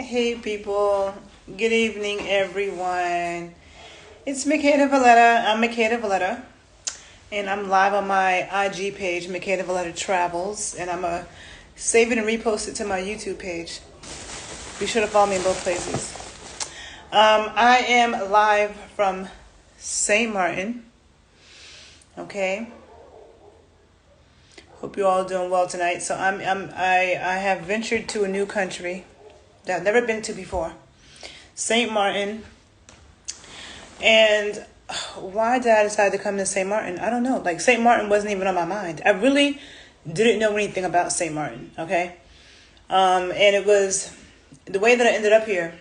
Hey people, good evening everyone. It's Makeda Valletta. I'm Makeda Valletta, and I'm live on my IG page, Makeda Valletta Travels, and I'm going to save it and repost it to my YouTube page. Be sure to follow me in both places. I am live from St. Maarten, okay? Hope you're all doing well tonight. So I have ventured to a new country that I've never been to before, St. Maarten. And why did I decide to come to St. Maarten? I don't know. Like, St. Maarten wasn't even on my mind. I really didn't know anything about St. Maarten, okay? And it was the way that I ended up here.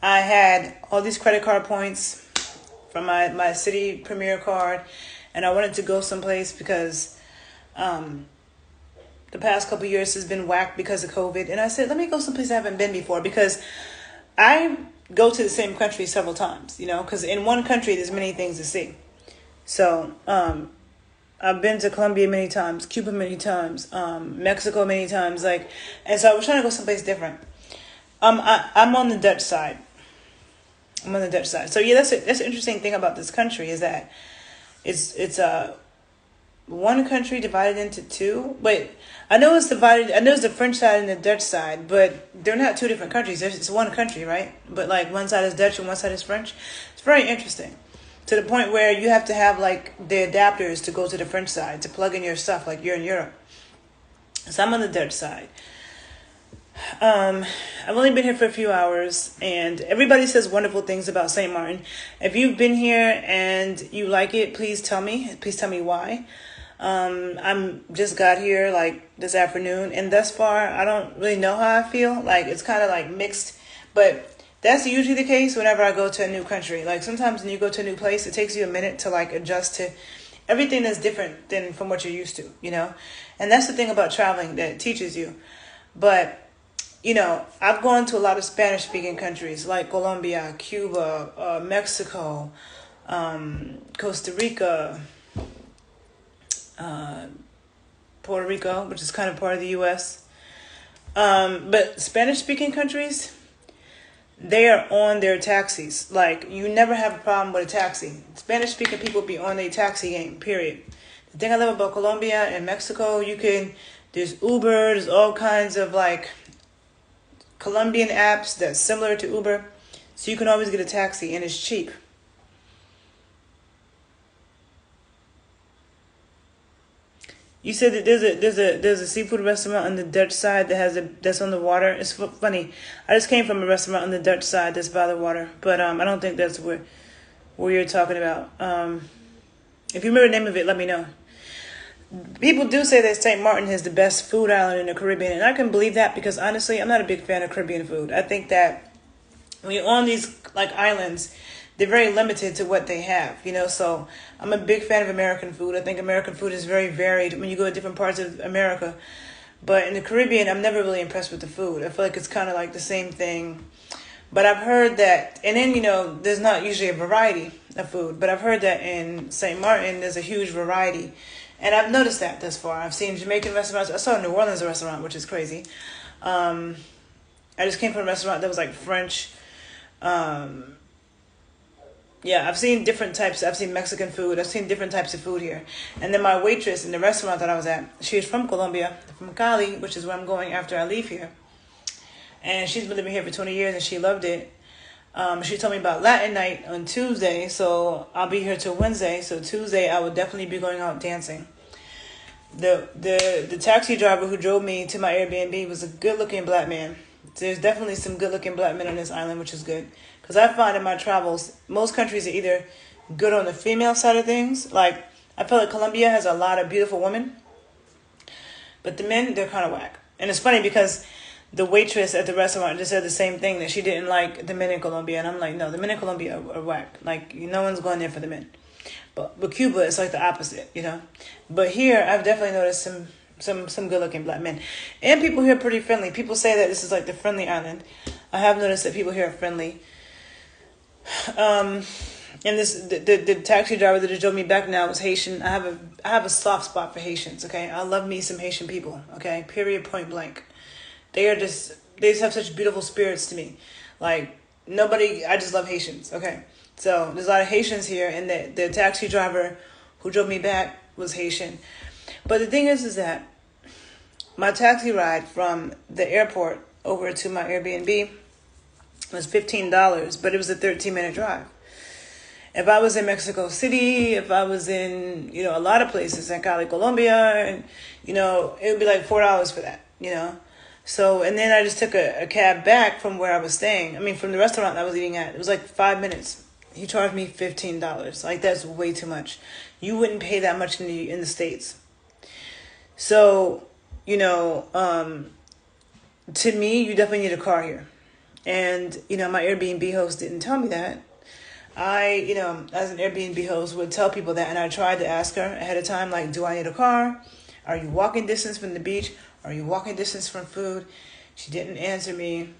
I had all these credit card points from my City Premier card, and I wanted to go someplace because the past couple years has been whacked because of COVID. And I said, let me go someplace I haven't been before, because I go to the same country several times, because in one country there's many things to see. So I've been to Colombia many times, Cuba many times, Mexico many times, and so I was trying to go someplace different. I'm on the Dutch side. So yeah, that's an interesting thing about this country is that it's one country divided into two. Wait, I know it's divided. I know it's the French side and the Dutch side, but they're not two different countries. It's one country, right? But like one side is Dutch and one side is French. It's very interesting, to the point where you have to have like the adapters to go to the French side to plug in your stuff, like you're in Europe. So I'm on the Dutch side. I've only been here for a few hours, and everybody says wonderful things about St. Maarten. If you've been here and you like it, please tell me. Please tell me why. I'm just got here like this afternoon, and thus far I don't really know how I feel. Like, it's kind of like mixed, but that's usually the case whenever I go to a new country. Like, sometimes when you go to a new place, it takes you a minute to like adjust to everything that's different than from what you're used to, and that's the thing about traveling, that it teaches you. But I've gone to a lot of Spanish-speaking countries like Colombia, Cuba, Mexico, Costa Rica, Puerto Rico, which is kind of part of the U.S. But Spanish-speaking countries, they are on their taxis. Like, you never have a problem with a taxi. Spanish-speaking people be on their taxi game, period. The thing I love about Colombia and Mexico, there's Uber, there's all kinds of like Colombian apps that's similar to Uber, so you can always get a taxi and it's cheap. You said that there's a seafood restaurant on the Dutch side that's on the water. It's funny. I just came from a restaurant on the Dutch side that's by the water, but I don't think that's where you're talking about. If you remember the name of it, let me know. People do say that St. Maarten is the best food island in the Caribbean, and I can believe that, because honestly, I'm not a big fan of Caribbean food. I think that when you're on these like islands, they're very limited to what they have, so I'm a big fan of American food. I think American food is very varied when you go to different parts of America. But in the Caribbean, I'm never really impressed with the food. I feel like it's kind of like the same thing. But I've heard that, and then, there's not usually a variety of food, but I've heard that in St. Maarten, there's a huge variety. And I've noticed that thus far. I've seen Jamaican restaurants. I saw a New Orleans restaurant, which is crazy. I just came from a restaurant that was like French. Yeah, I've seen different types. I've seen Mexican food. I've seen different types of food here. And then my waitress in the restaurant that I was at, she is from Colombia, from Cali, which is where I'm going after I leave here. And she's been living here for 20 years, and she loved it. She told me about Latin night on Tuesday, so I'll be here till Wednesday. So Tuesday, I will definitely be going out dancing. The taxi driver who drove me to my Airbnb was a good-looking black man. There's definitely some good-looking black men on this island, which is good. Because I find in my travels, most countries are either good on the female side of things. Like, I feel like Colombia has a lot of beautiful women, but the men, they're kind of whack. And it's funny because the waitress at the restaurant just said the same thing, that she didn't like the men in Colombia. And I'm like, no, the men in Colombia are whack. Like, no one's going there for the men. But with Cuba, it's like the opposite, But here, I've definitely noticed some good-looking black men. And people here are pretty friendly. People say that this is like the friendly island. I have noticed that people here are friendly. And the taxi driver that just drove me back now was Haitian. I have a soft spot for Haitians, okay? I love me some Haitian people, okay? Period, point blank. they just have such beautiful spirits to me. Like nobody, I just love Haitians. Okay, so there's a lot of Haitians here, and the taxi driver who drove me back was Haitian. But the thing is that my taxi ride from the airport over to my Airbnb was $15, but it was a 13-minute drive. If I was in Mexico City, if I was in, a lot of places in Cali, Colombia, and, it would be like $4 for that, So, and then I just took a cab back from where I was staying. I mean, from the restaurant I was eating at. It was like 5 minutes. He charged me $15. Like, that's way too much. You wouldn't pay that much in the States. So, to me, you definitely need a car here. And, my Airbnb host didn't tell me that. I, as an Airbnb host, would tell people that. And I tried to ask her ahead of time, like, do I need a car? Are you walking distance from the beach? Are you walking distance from food? She didn't answer me.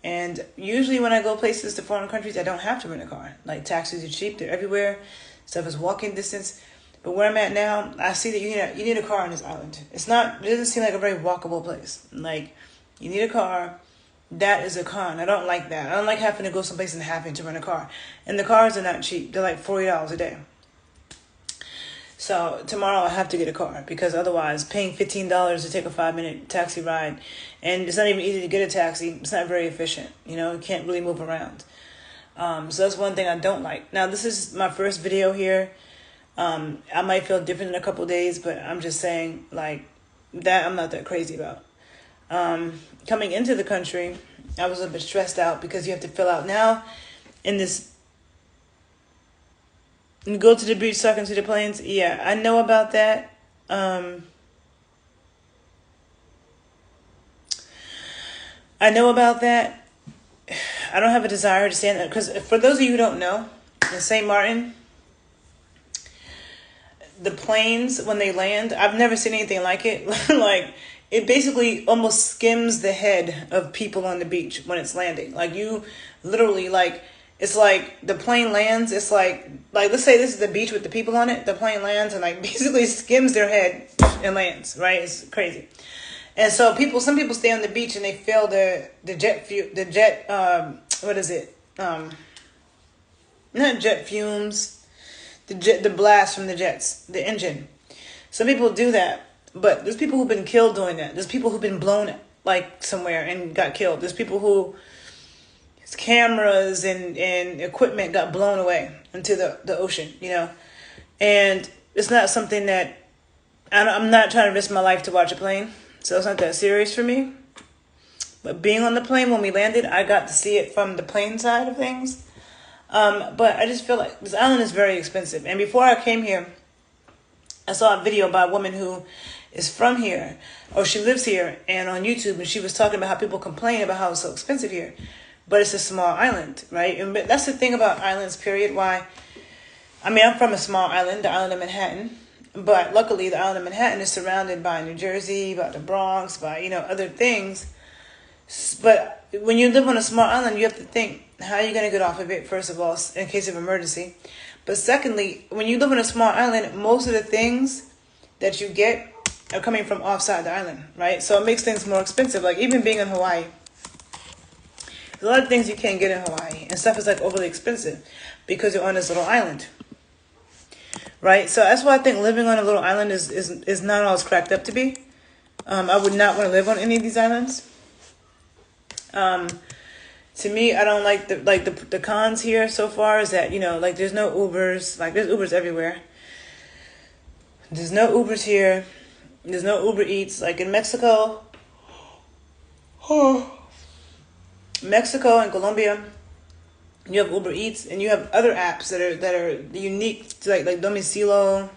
And usually when I go places to foreign countries, I don't have to rent a car. Like, taxis are cheap. They're everywhere. Stuff is walking distance. But where I'm at now, I see that you need a car on this island. It doesn't seem like a very walkable place. Like, you need a car. That is a con. I don't like that. I don't like having to go someplace and having to rent a car. And the cars are not cheap. They're like $40 a day. So tomorrow I have to get a car because otherwise paying $15 to take a 5-minute taxi ride, and it's not even easy to get a taxi. It's not very efficient. You can't really move around. So that's one thing I don't like. Now, this is my first video here. I might feel different in a couple days, but I'm just saying, like, that I'm not that crazy about. Coming into the country, I was a bit stressed out because you have to fill out now in this. And go to the beach so I can see the planes. Yeah, I know about that. I know about that. I don't have a desire to stand there because for those of you who don't know, in St. Martin, the planes when they land, I've never seen anything like it. Like, it basically almost skims the head of people on the beach when it's landing. Like, you literally, like, it's like the plane lands. It's like let's say this is the beach with the people on it. The plane lands and like basically skims their head and lands. Right? It's crazy. And so some people stay on the beach and they feel the jet what is it? Not jet fumes. The blast from the jets, the engine. Some people do that. But there's people who've been killed doing that. There's people who've been blown like somewhere and got killed. There's people who his cameras and equipment got blown away into the ocean, And it's not something that I'm not trying to risk my life to watch a plane. So it's not that serious for me. But being on the plane when we landed, I got to see it from the plane side of things. But I just feel like this island is very expensive. And before I came here, I saw a video by a woman who is from here, or she lives here, and on YouTube, and she was talking about how people complain about how it's so expensive here, but it's a small island, right? And that's the thing about islands, period. Why? I mean, I'm from a small island, the island of Manhattan, but luckily the island of Manhattan is surrounded by New Jersey, by the Bronx, by, other things. But when you live on a small island, you have to think, how are you going to get off of it, first of all, in case of emergency? But secondly, when you live on a small island, most of the things that you get are coming from offside the island, right? So it makes things more expensive. Like even being in Hawaii, there's a lot of things you can't get in Hawaii, and stuff is like overly expensive because you're on this little island, right? So that's why I think living on a little island is not all it's cracked up to be. I would not want to live on any of these islands. To me, I don't like the cons here so far is that, like there's no Ubers, like there's Ubers everywhere. There's no Ubers here. There's no Uber Eats. Like in Mexico, Mexico and Colombia, you have Uber Eats and you have other apps that are unique to like Domicilio,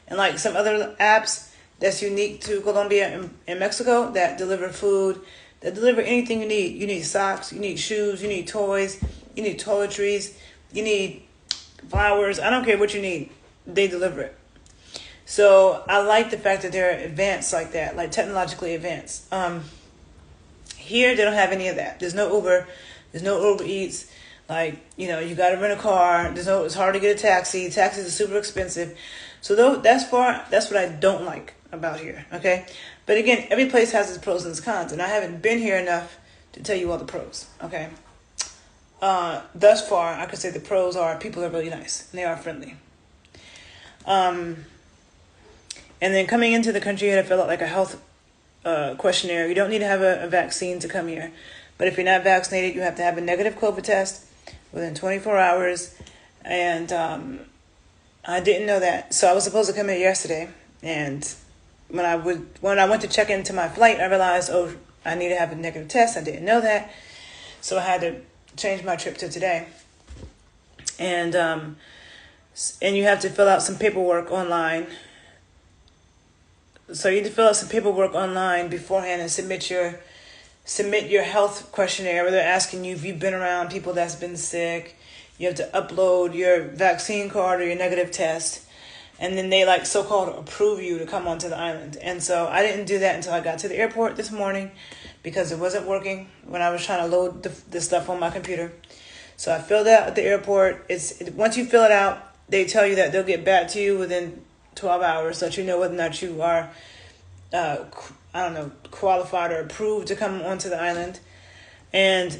and like some other apps that's unique to Colombia and Mexico that deliver food, that deliver anything you need. You need socks, you need shoes, you need toys, you need toiletries, you need flowers. I don't care what you need. They deliver it. So I like the fact that they're advanced like that, like technologically advanced. Here, they don't have any of that. There's no Uber. There's no Uber Eats. Like, you got to rent a car. It's hard to get a taxi. Taxis are super expensive. So that's what I don't like about here, okay? But again, every place has its pros and its cons, and I haven't been here enough to tell you all the pros. Okay. Thus far, I could say the pros are people are really nice and they are friendly. And then coming into the country, you had to fill out like a health questionnaire. You don't need to have a vaccine to come here, but if you're not vaccinated, you have to have a negative COVID test within 24 hours. And I didn't know that, so I was supposed to come here yesterday. And when I went to check into my flight, I realized, oh, I need to have a negative test. I didn't know that, so I had to change my trip to today. And you have to fill out some paperwork online. So you need to fill out some paperwork online beforehand and submit your health questionnaire, where they're asking you if you've been around people that's been sick. You have to upload your vaccine card or your negative test, and then they like so-called approve you to come onto the island. And so I didn't do that until I got to the airport this morning, because it wasn't working when I was trying to load the stuff on my computer. So I filled it out at the airport. Once you fill it out, they tell you that they'll get back to you within 12 hours, so that you know whether or not you are, qualified or approved to come onto the island. And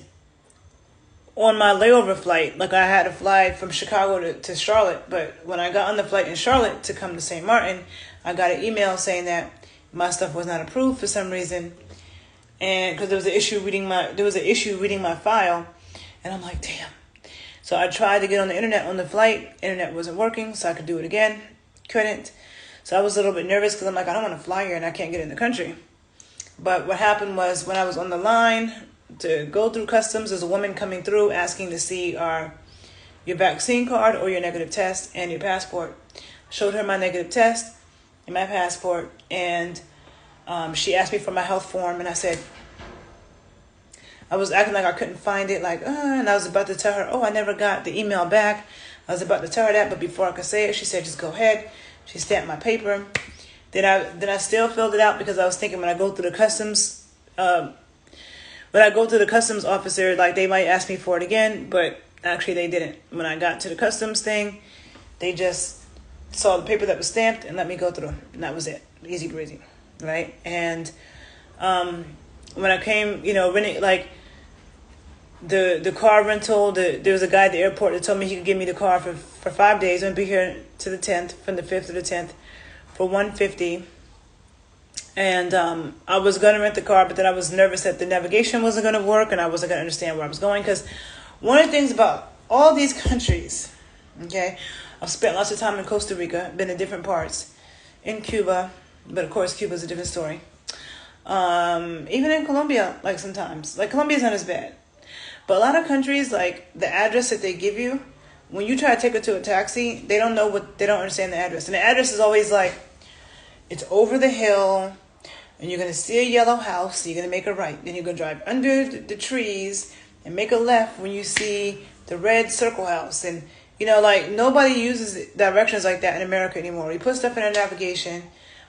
on my layover flight, like I had to fly from Chicago to Charlotte, but when I got on the flight in Charlotte to come to St. Martin, I got an email saying that my stuff was not approved for some reason, and because there was an issue reading my file, and I'm like, damn. So I tried to get on the internet on the flight. Internet wasn't working, so I could do it again. Couldn't. So I was a little bit nervous because I'm like, I don't want to fly here and I can't get in the country. But what happened was, when I was on the line to go through customs, there's a woman coming through asking to see your vaccine card or your negative test and your passport. I showed her my negative test and my passport, and she asked me for my health form, and I said, I was acting like I couldn't find it, and I was about to tell her, oh, I never got the email back. I was about to tell her that, but before I could say it, she said, just go ahead. She stamped my paper. Then I still filled it out, because I was thinking when I go through the customs, officer, like they might ask me for it again, but actually they didn't. When I got to the customs thing, they just saw the paper that was stamped and let me go through, and that was it. Easy breezy, right? And when I came, renting, like the car rental, there was a guy at the airport that told me he could give me the car for 5 days and be here to the 10th, from the 5th to the 10th, for $150. And I was going to rent the car, but then I was nervous that the navigation wasn't going to work and I wasn't going to understand where I was going. Because one of the things about all these countries, okay, I've spent lots of time in Costa Rica, been in different parts, in Cuba, but of course Cuba's a different story. Even in Colombia, like sometimes. Like Colombia's not as bad. But a lot of countries, like the address that they give you, when you try to take it to a taxi, they don't understand the address. And the address is always like, it's over the hill, and you're going to see a yellow house, so you're going to make a right. Then you're going to drive under the trees and make a left when you see the red circle house. And, like nobody uses directions like that in America anymore. You put stuff in a navigation,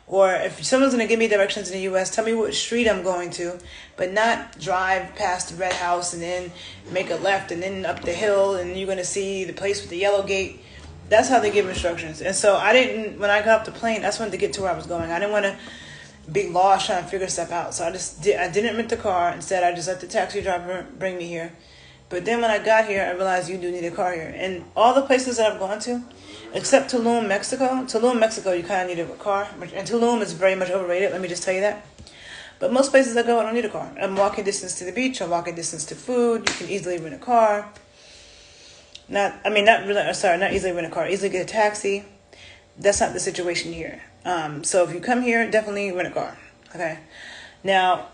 or if someone's going to give me directions in the U.S., tell me what street I'm going to, but not drive past the red house and then make a left and then up the hill and you're going to see the place with the yellow gate. That's how they give instructions. And so when I got off the plane, I just wanted to get to where I was going. I didn't want to be lost trying to figure stuff out. So I didn't rent the car. Instead, I just let the taxi driver bring me here. But then when I got here, I realized you do need a car here. And all the places that I've gone to, except Tulum, Mexico, you kind of need a car. And Tulum is very much overrated, let me just tell you that. But most places I go, I don't need a car. I'm walking distance to the beach. I'm walking distance to food. You can easily rent a car. Not easily rent a car. Easily get a taxi. That's not the situation here. So if you come here, definitely rent a car. Okay. Now,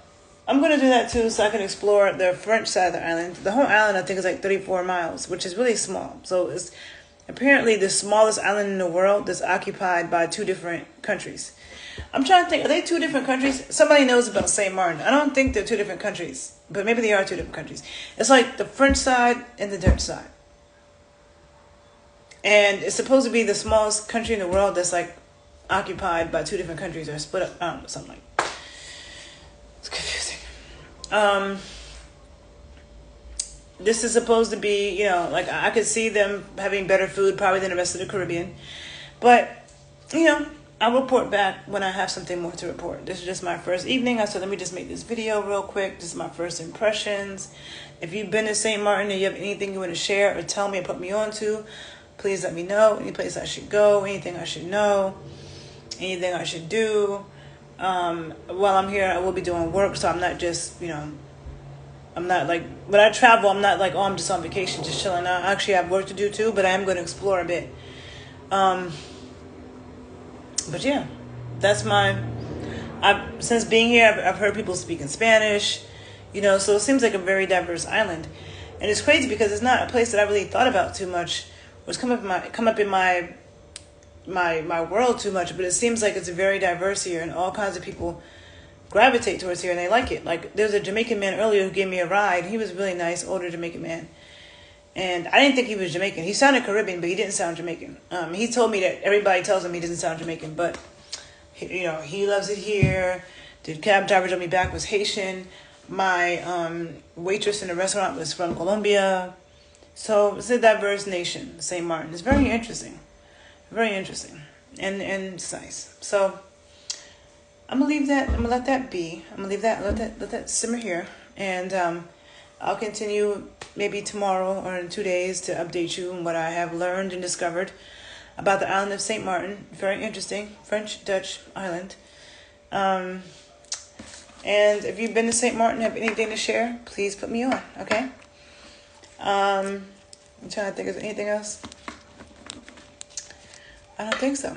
I'm going to do that too, so I can explore the French side of the island. The whole island, I think, is like 34 miles, which is really small. So it's apparently the smallest island in the world that's occupied by 2 different countries. I'm trying to think, are they 2 different countries? Somebody knows about St. Martin. I don't think they're 2 different countries, but maybe they are 2 different countries. It's like the French side and the Dutch side. And it's supposed to be the smallest country in the world that's like occupied by 2 different countries or split up. I don't know, something like that. It's confusing. This is supposed to be, like I could see them having better food probably than the rest of the Caribbean. But, I'll report back when I have something more to report. This is just my first evening. I said, let me just make this video real quick. This is my first impressions. If you've been to St. Maarten and you have anything you want to share or tell me or put me on to, please let me know. Any place I should go, anything I should know, anything I should do. While I'm here, I will be doing work, so I'm not just, I'm not like, when I travel, I'm not like, oh, I'm just on vacation, just chilling out. I actually have work to do too, but I am going to explore a bit. But yeah, that's since being here, I've heard people speaking Spanish, so it seems like a very diverse island. And it's crazy because it's not a place that I really thought about too much, or it's come up in my world too much, but it seems like it's very diverse here, and all kinds of people gravitate towards here, and they like it. Like, there was a Jamaican man earlier who gave me a ride. He was really nice, older Jamaican man. And I didn't think he was Jamaican. He sounded Caribbean, but he didn't sound Jamaican. He told me that everybody tells him he doesn't sound Jamaican, but he loves it here. The cab driver drove me back was Haitian. My waitress in the restaurant was from Colombia. So it's a diverse nation, St. Maarten. It's very interesting. Very interesting. And it's nice. So I'm gonna leave that. I'm gonna let that be. I'm gonna leave that. Let that simmer here. And I'll continue maybe tomorrow or in 2 days to update you on what I have learned and discovered about the island of St. Maarten. Very interesting. French-Dutch island. And if you've been to St. Maarten, have anything to share, please put me on, okay? I'm trying to think, is there anything else? I don't think so.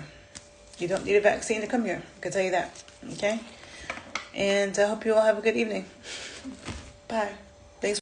You don't need a vaccine to come here. I can tell you that, okay? And I hope you all have a good evening. Bye.